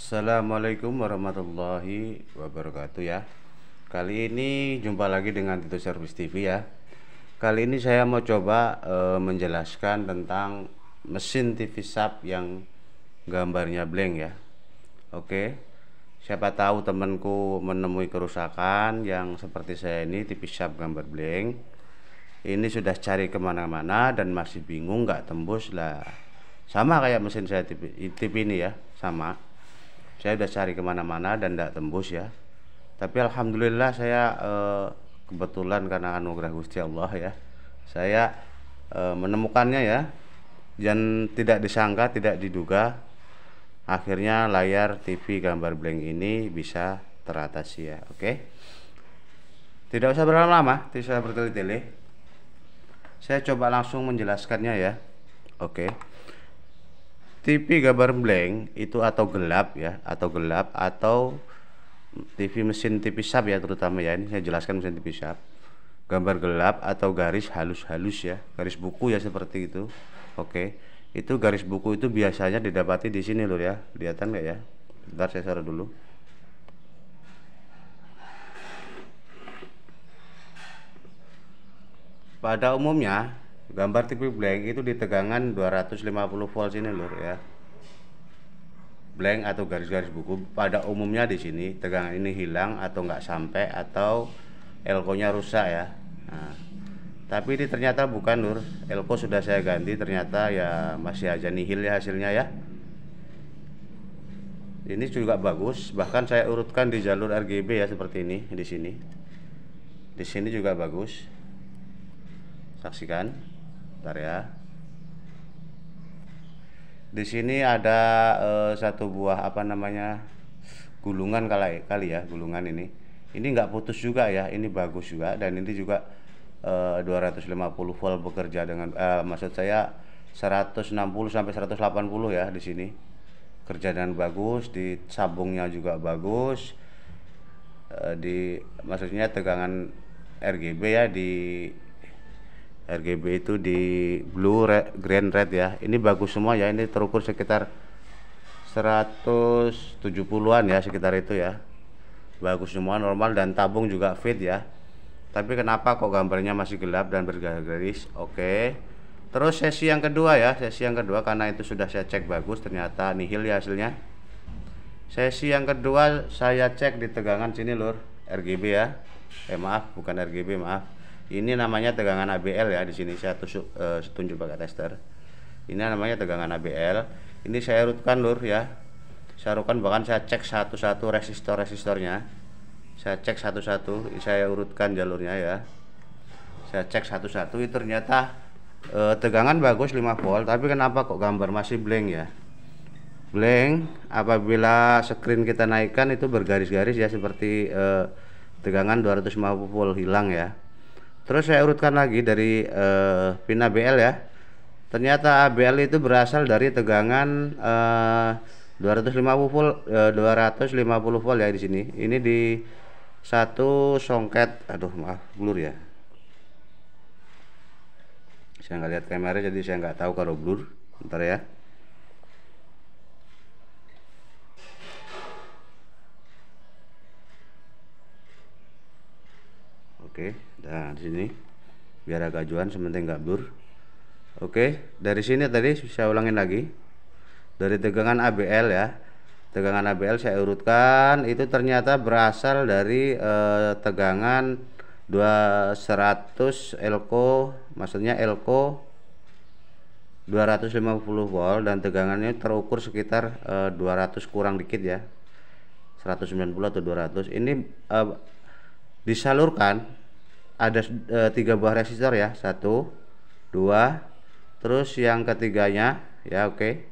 Assalamualaikum warahmatullahi wabarakatuh ya. Kali ini jumpa lagi dengan Tito Service TV ya. Kali ini saya mau coba menjelaskan tentang mesin TV sub yang gambarnya blank ya. Oke. Siapa tahu temanku menemui kerusakan yang seperti saya ini, TV sub gambar blank. Ini sudah cari kemana-mana dan masih bingung nggak tembus lah. Sama kayak mesin saya TV ini ya, sama. Saya udah cari kemana-mana dan tidak tembus ya. Tapi alhamdulillah saya kebetulan karena anugerah Gusti Allah ya, saya menemukannya ya, dan tidak disangka, tidak diduga, akhirnya layar TV gambar blank ini bisa teratasi ya. Oke, tidak usah berlama-lama, tidak usah bertele-tele, saya coba langsung menjelaskannya ya. Oke, TV gambar blank itu atau gelap ya, atau TV mesin TV sub ya, terutama ya, ini saya jelaskan mesin TV sub gambar gelap atau garis halus-halus ya, garis buku ya, seperti itu. Oke, itu garis buku itu biasanya didapati di sini loh ya, kelihatan nggak ya? Bentar saya taruh dulu. Pada umumnya gambar TV blank itu di tegangan 250 volt sini lur ya. Blank atau garis-garis buku pada umumnya di sini tegangan ini hilang atau nggak sampai, atau elko-nya rusak ya. Nah, tapi ini ternyata bukan lur, elko sudah saya ganti, ternyata ya masih aja nihil ya hasilnya ya. Ini juga bagus, bahkan saya urutkan di jalur RGB ya, seperti ini di sini. Di sini juga bagus. Saksikan. Bentar ya. Di sini ada satu buah gulungan kali ya, gulungan ini. Ini nggak putus juga ya, ini bagus juga, dan ini juga 250 volt bekerja dengan maksud saya 160 sampai 180 ya di sini. Kerja dengan bagus, di sabungnya juga bagus. Maksudnya tegangan RGB ya, di RGB itu di blue, green, red ya. Ini bagus semua ya. Ini terukur sekitar 170-an ya, sekitar itu ya. Bagus semua, normal, dan tabung juga fit ya. Tapi kenapa kok gambarnya masih gelap dan bergaris? Oke. Terus sesi yang kedua ya, karena itu sudah saya cek bagus, ternyata nihil ya hasilnya. Sesi yang kedua saya cek di tegangan sini lur, RGB ya. Maaf, bukan RGB, maaf. Ini namanya tegangan ABL ya, di sini saya tunjuk pakai tester. Ini namanya tegangan ABL. Ini saya urutkan lur ya. Saya urutkan, bahkan saya cek satu-satu resistornya. Saya cek satu-satu, saya urutkan jalurnya ya. Saya cek satu-satu, itu ternyata tegangan bagus 5 volt, tapi kenapa kok gambar masih blank ya? Blank apabila screen kita naikkan itu bergaris-garis ya, seperti tegangan 250 volt hilang ya. Terus saya urutkan lagi dari pin ABL ya. Ternyata ABL itu berasal dari tegangan 250 volt ya di sini. Ini di satu songket. Aduh, maaf, blur ya. Saya nggak lihat kamera, jadi saya nggak tahu kalau blur. Bentar ya. Oke, nah di sini biar agak juan, sementing nggak blur. Oke, dari sini tadi saya ulangin lagi. Dari tegangan ABL ya, tegangan ABL saya urutkan, itu ternyata berasal dari tegangan 200 elko, maksudnya elko 250 volt, dan tegangannya terukur sekitar 200 kurang dikit ya, 190 atau 200. Ini disalurkan ada 3 buah resistor ya, 1, 2, terus yang ketiganya ya. Oke,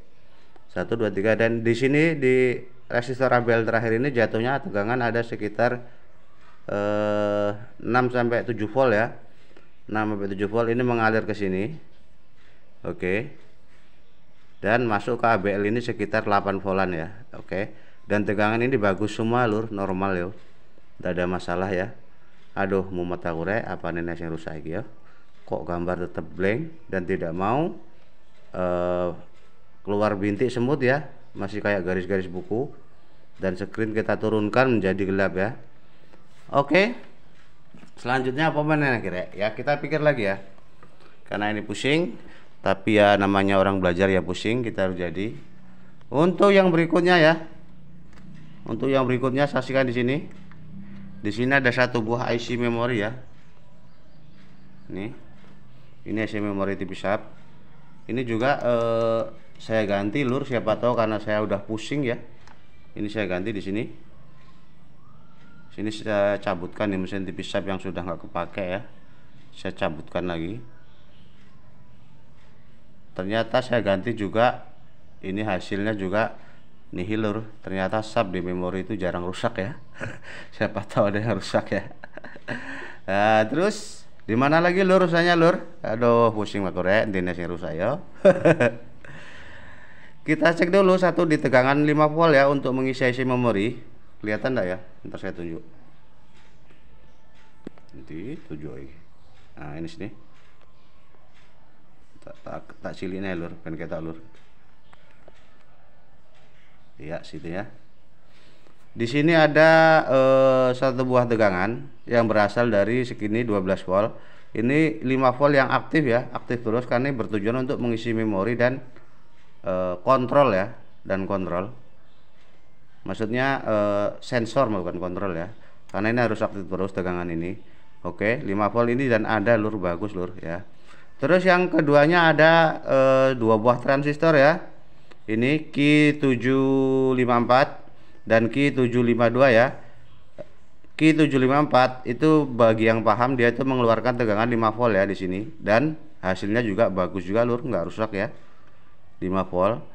1, 2, 3, dan di sini di resistor ABL terakhir ini jatuhnya tegangan ada sekitar 6 sampai 7 volt ya, 6 sampai 7 volt. Ini mengalir ke sini. Oke, dan masuk ke ABL ini sekitar 8 voltan ya. Oke, dan tegangan ini bagus semua lur, normal ya, tidak ada masalah ya. Aduh, mau mata kure apa nenek yang rusak ya, kok gambar tetap blank dan tidak mau keluar bintik semut ya, masih kayak garis-garis buku. dan screen kita turunkan menjadi gelap ya. Oke, selanjutnya apa mana kira ya, kita pikir lagi ya, karena ini pusing, tapi ya namanya orang belajar ya pusing, kita harus jadi. Untuk yang berikutnya ya, untuk yang berikutnya saksikan di sini. Di sini ada satu buah IC memori ya. Ini IC memori tipis hub. Ini juga saya ganti lur, siapa tahu karena saya udah pusing ya. Ini saya ganti di sini. Sini saya cabutkan nih mesin tipis hub yang sudah nggak kepake ya. Saya cabutkan lagi. Ternyata saya ganti juga. Ini hasilnya juga nihil lur. Ternyata sub di memori itu jarang rusak ya. Siapa tahu ada yang rusak ya. Nah, terus di mana lagi lur rusaknya lur? Aduh pusing banget rek, dinas yang rusak ya. Kita cek dulu satu di tegangan 5 volt ya untuk mengisi IC memori. Kelihatan enggak ya? Ntar saya tunjuk. Nanti tunjuk lagi. Nah, ini sini. Tak ciliknya lur, kan kita lur. Ya, situ ya. Di sini ada satu buah tegangan yang berasal dari segini 12 volt. Ini 5 volt yang aktif ya, aktif terus karena ini bertujuan untuk mengisi memori dan kontrol ya, dan kontrol. Maksudnya sensor bukan kontrol ya. Karena ini harus aktif terus tegangan ini. Oke, 5 volt ini dan ada lur, bagus lur ya. Terus yang keduanya ada dua buah transistor ya. Ini Q754 dan Q752 ya. Q754 itu bagi yang paham dia itu mengeluarkan tegangan 5 volt ya di sini, dan hasilnya juga bagus juga lur, nggak rusak ya. 5 volt.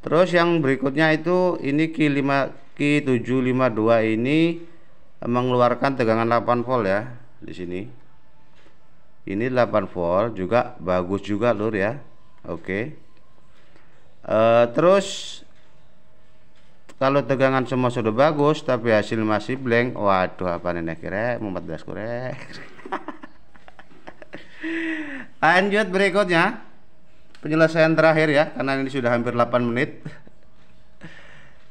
Terus yang berikutnya itu ini Q752 ini mengeluarkan tegangan 8 volt ya di sini. Ini 8 volt juga bagus juga lur ya. Oke. Terus kalau tegangan semua sudah bagus tapi hasil masih blank, waduh apa nih kira 14 korek. Lanjut berikutnya penyelesaian terakhir ya, karena ini sudah hampir 8 menit.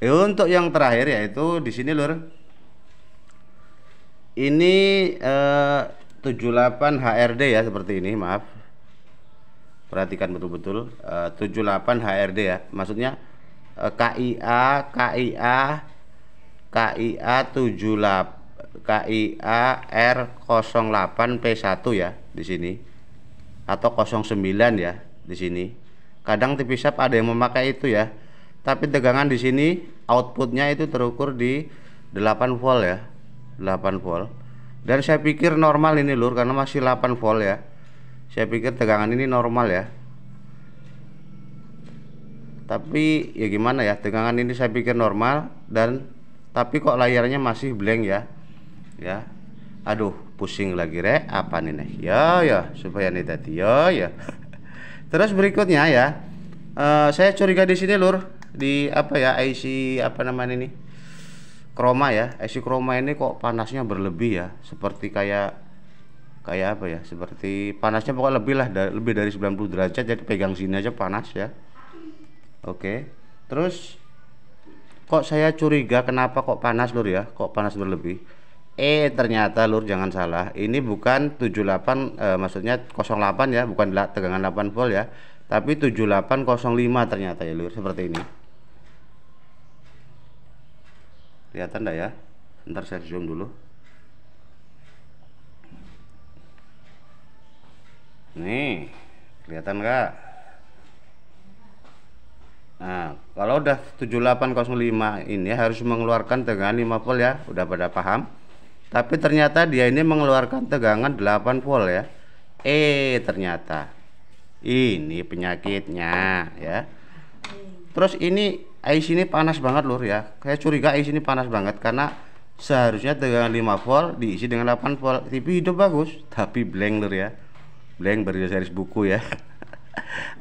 Untuk yang terakhir yaitu di sini lur. Ini 78 HRD ya, seperti ini, maaf. Perhatikan betul-betul 78 HRD ya. Maksudnya KIA 78 KIA R08P1 ya di sini, atau 09 ya di sini. Kadang tipis hub ada yang memakai itu ya. Tapi tegangan di sini outputnya itu terukur di 8 volt ya. 8 volt. Dan saya pikir normal ini lur, karena masih 8 volt ya. Saya pikir tegangan ini normal ya. Tapi ya gimana ya, tegangan ini saya pikir normal, dan tapi kok layarnya masih blank ya. Ya. Aduh, pusing lagi rek, apa nih? Ya, supaya nih tadi ya. Terus berikutnya ya, saya curiga di sini lur, di apa ya, IC apa namanya ini, chroma ya. IC chroma ini kok panasnya berlebih ya, seperti kayak apa ya, seperti panasnya pokoknya lebih lah, lebih dari 90 derajat, jadi pegang sini aja panas ya. Oke. Terus kok saya curiga kenapa kok panas lur ya, kok panas berlebih. Ternyata lur jangan salah, ini bukan 78 maksudnya 08 ya, bukan tegangan 8 volt ya, tapi 7805 ternyata ya lur, seperti ini. Kelihatan enggak ya? Ntar saya zoom dulu. Nih, kelihatan enggak? Nah, kalau udah 7805 ini harus mengeluarkan tegangan 5 volt ya, udah pada paham. Tapi ternyata dia ini mengeluarkan tegangan 8 volt ya. Ternyata ini penyakitnya ya. Terus ini IC ini panas banget lur ya. Saya curiga IC ini panas banget, karena seharusnya tegangan 5 volt diisi dengan 8 volt. TV hidup bagus, tapi blank lur ya. Blank bergaris buku ya.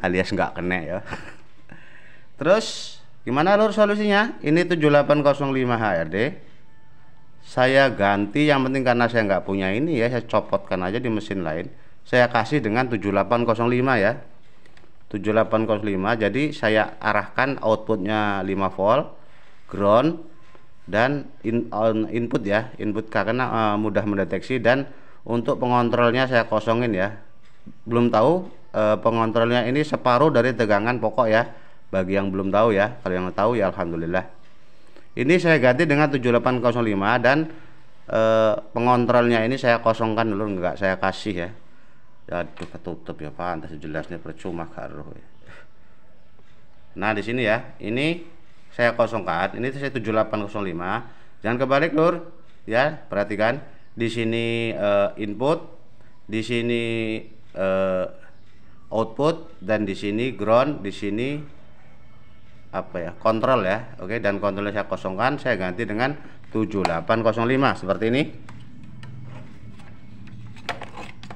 Alias nggak kena ya. Terus gimana lur solusinya? Ini 7805 HRD. Saya ganti, yang penting karena saya nggak punya ini ya, saya copotkan aja di mesin lain. Saya kasih dengan 7805 ya. 7805. Jadi saya arahkan outputnya 5 volt, ground, dan input ya, input karena mudah mendeteksi. Dan untuk pengontrolnya saya kosongin ya, belum tahu pengontrolnya ini separuh dari tegangan pokok ya, bagi yang belum tahu ya. Kalau yang tahu ya alhamdulillah. Ini saya ganti dengan 7805 dan pengontrolnya ini saya kosongkan dulu, enggak saya kasih ya. Aduh ketutup ya, pantas jelasnya percuma karo ya. Nah di sini ya, ini saya kosongkan, ini saya 7805. Jangan kebalik lur ya, perhatikan di sini input, di sini output, dan di sini ground, di sini apa ya, kontrol ya. Oke, dan kontrolnya saya kosongkan, saya ganti dengan 7805 seperti ini.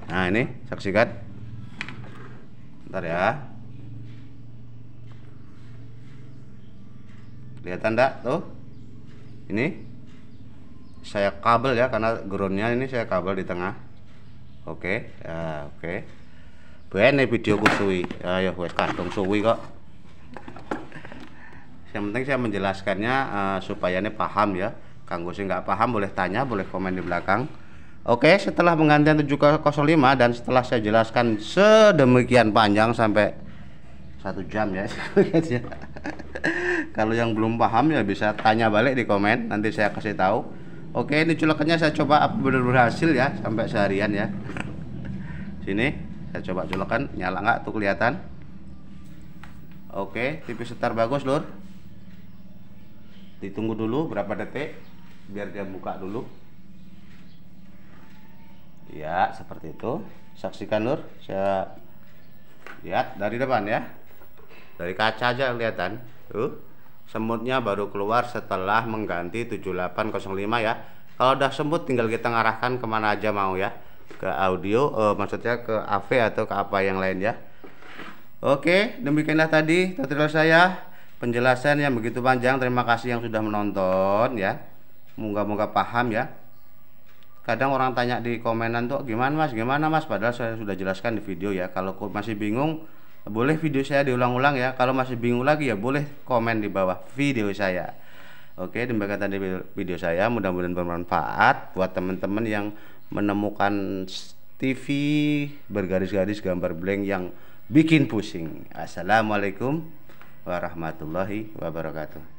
Nah ini saksikan, bentar ya, kelihatan enggak tuh, ini saya kabel ya, karena groundnya ini saya kabel di tengah. Oke ya, oke bene video kusui ayo wes kadung suwi kok. Yang penting saya menjelaskannya supaya ini paham ya. Kanggo sing nggak paham boleh tanya, boleh komen di belakang. Oke, setelah penggantian 705 dan setelah saya jelaskan sedemikian panjang sampai 1 jam ya. Kalau yang belum paham ya bisa tanya balik di komen, nanti saya kasih tahu. Oke, ini colokannya saya coba benar-benar berhasil ya, sampai seharian ya. Sini saya coba colokan, nyala nggak tuh kelihatan. Oke, tipis setar bagus lur. Ditunggu dulu berapa detik biar dia buka dulu ya, seperti itu. Saksikan lur, saya lihat dari depan ya, dari kaca aja kelihatan tuh, semutnya baru keluar setelah mengganti 7805 ya. Kalau udah semut tinggal kita ngarahkan kemana aja mau ya, ke audio maksudnya ke AV atau ke apa yang lain ya. Oke, demikianlah tadi tutorial saya, penjelasan yang begitu panjang. Terima kasih yang sudah menonton ya, moga-moga paham ya. Kadang orang tanya di komenan tuh, gimana mas, padahal saya sudah jelaskan di video ya. Kalau masih bingung boleh video saya diulang-ulang ya. Kalau masih bingung lagi ya boleh komen di bawah video saya. Oke, demikian tadi video saya, mudah-mudahan bermanfaat buat teman-teman yang menemukan TV bergaris-garis gambar blank yang bikin pusing. Assalamualaikum warahmatullahi wabarakatuh.